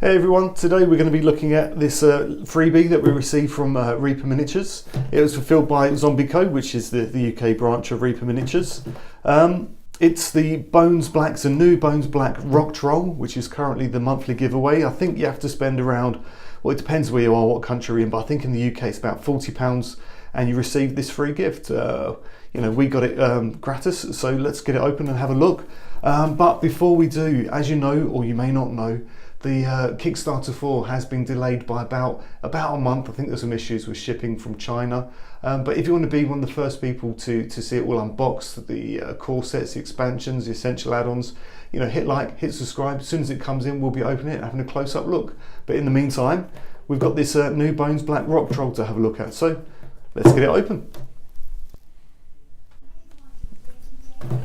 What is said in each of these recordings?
Hey everyone, today we're going to be looking at this freebie that we received from Reaper Miniatures. It was fulfilled by Zombie Co, which is the UK branch of Reaper Miniatures. It's the Bones Black, it's a new Bones Black Rock Troll, which is currently the monthly giveaway. I think you have to spend around, well, it depends where you are, what country you're in, but I think in the UK it's about £40 and you receive this free gift. You know, we got it gratis, so let's get it open and have a look. But before we do, as you know, or you may not know, the Kickstarter 4 has been delayed by about a month. I think there's some issues with shipping from China. But if you want to be one of the first people to see it all unboxed, the core sets, the expansions, the essential add-ons, you know, hit like, hit subscribe. As soon as it comes in, we'll be opening it and having a close-up look. But in the meantime, we've got this new Bones Black Rock Troll to have a look at. So let's get it open.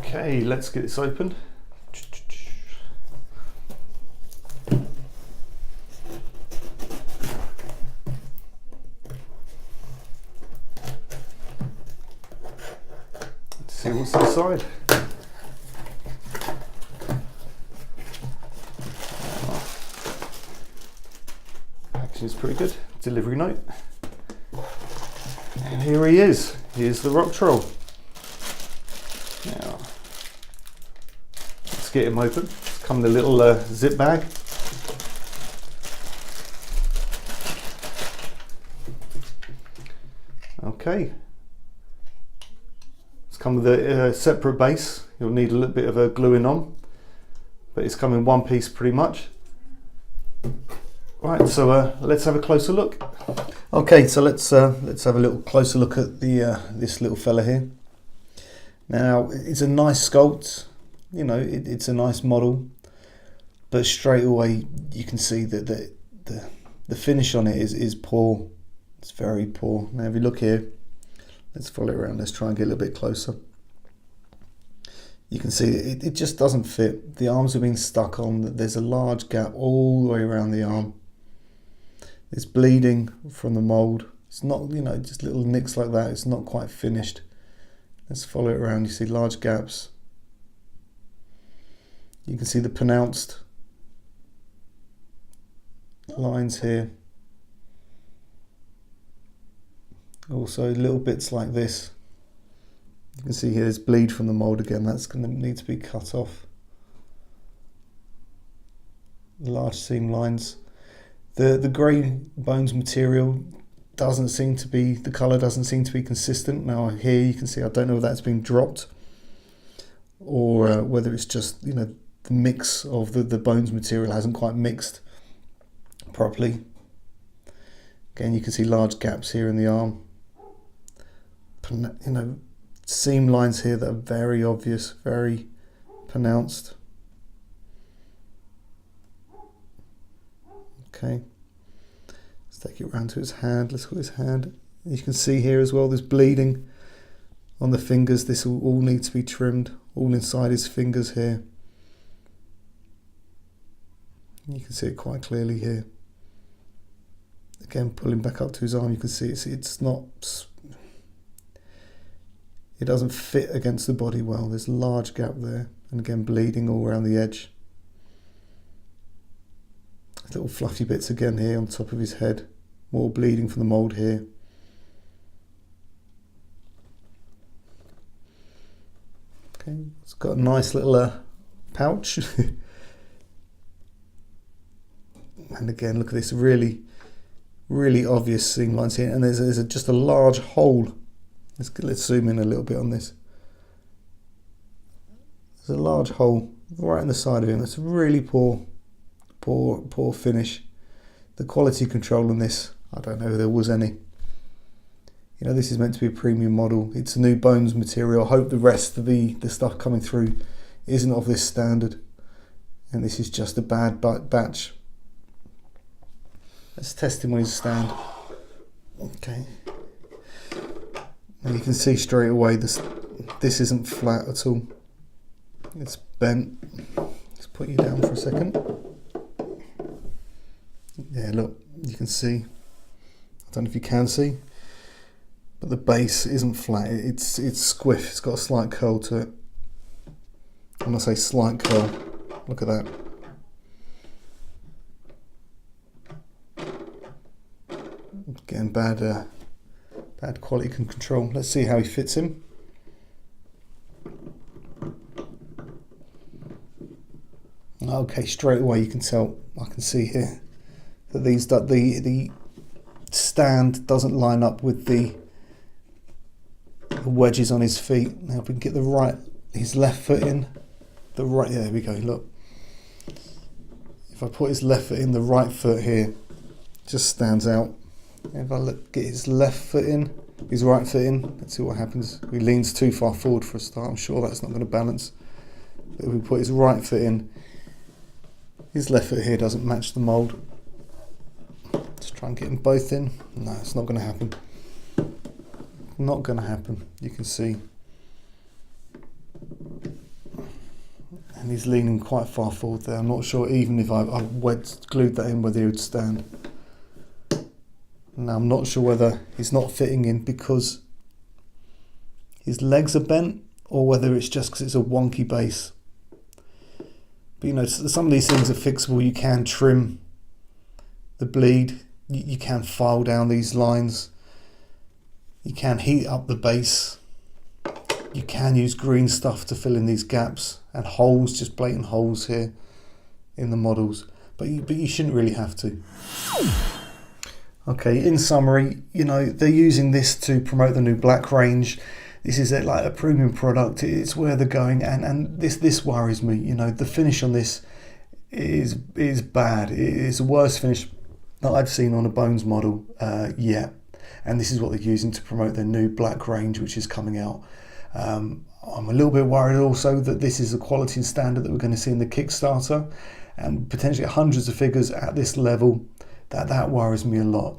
Okay, let's get this open. See what's inside. Packaging is pretty good. Delivery note. And here he is. Here's the Rock Troll. Now, let's get him open. It's come in a little zip bag. Okay. Come with a separate base. You'll need a little bit of a gluing on, but it's come in one piece pretty much. Right, so let's have a closer look. Okay, so let's have a little closer look at the this little fella here. Now, it's a nice sculpt, you know, it's a nice model, but straight away you can see that the finish on it is poor. It's very poor. Now, if you look here, let's follow it around. Let's try and get a little bit closer. You can see it just doesn't fit. The arms have been stuck on. There's a large gap all the way around the arm. It's bleeding from the mould. It's not, you know, just little nicks like that. It's not quite finished. Let's follow it around. You see large gaps. You can see the pronounced lines here. Also little bits like this. You can see here there's bleed from the mould again. That's going to need to be cut off. Large seam lines. The grey bones material doesn't seem to be, the colour doesn't seem to be consistent. Now here you can see, I don't know if that's been dropped or whether it's just, you know, the mix of the bones material hasn't quite mixed properly. Again, you can see large gaps here in the arm. You know, seam lines here that are very obvious, very pronounced. Okay, let's take it round to his hand. Let's look at his hand. You can see here as well, there's bleeding on the fingers. This will all need to be trimmed, all inside his fingers here. You can see it quite clearly here. Again, pulling back up to his arm, you can see it's not, it doesn't fit against the body well. There's a large gap there, and again bleeding all around the edge. Little fluffy bits again here on top of his head. More bleeding from the mould here. Okay, it's got a nice little pouch. And again, look at this really obvious seam lines here, and there's just a large hole. Let's zoom in a little bit on this. There's a large hole right in the side of him. That's a really poor finish. The quality control on this, I don't know if there was any. You know, this is meant to be a premium model. It's a new bones material. I hope the rest of the stuff coming through isn't of this standard, and this is just a bad batch. Let's test him on his stand. Okay. And you can see straight away this isn't flat at all. It's bent. Let's put you down for a second. Yeah, look, you can see. I don't know if you can see, but the base isn't flat. It's squiff. It's got a slight curl to it. When I say slight curl, look at that. getting bad quality control. Let's see how he fits in. Okay, straight away you can tell, I can see here that the stand doesn't line up with the wedges on his feet. Now if we can get his left foot in, yeah, there we go, look. If I put his left foot in, the right foot here just stands out. If I get his left foot in, his right foot in, let's see what happens. He leans too far forward for a start, I'm sure that's not going to balance. But if we put his right foot in, his left foot here doesn't match the mould. Let's try and get them both in. No, it's not going to happen. Not going to happen. You can see. And he's leaning quite far forward there. I'm not sure even if I glued that in whether he would stand. Now I'm not sure whether he's not fitting in because his legs are bent or whether it's just because it's a wonky base. But you know, some of these things are fixable. You can trim the bleed, you can file down these lines, you can heat up the base, you can use green stuff to fill in these gaps and holes, just blatant holes here in the models, but you shouldn't really have to. Okay, in summary, you know, they're using this to promote the new black range. This is like a premium product. It's where they're going, and this worries me. You know, the finish on this is bad. It is the worst finish that I've seen on a Bones model yet. And this is what they're using to promote their new black range, which is coming out. I'm a little bit worried also that this is the quality and standard that we're going to see in the Kickstarter, and potentially hundreds of figures at this level. That worries me a lot.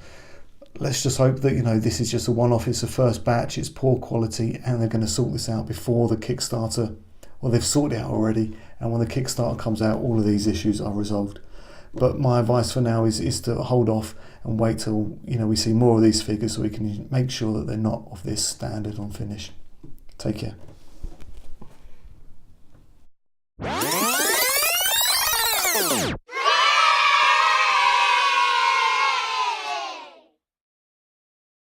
Let's just hope that, you know, this is just a one-off, it's a first batch, it's poor quality, and they're going to sort this out before the Kickstarter. Well, they've sorted it out already, and when the Kickstarter comes out, all of these issues are resolved. But my advice for now is to hold off and wait till, you know, we see more of these figures so we can make sure that they're not of this standard on finish. Take care.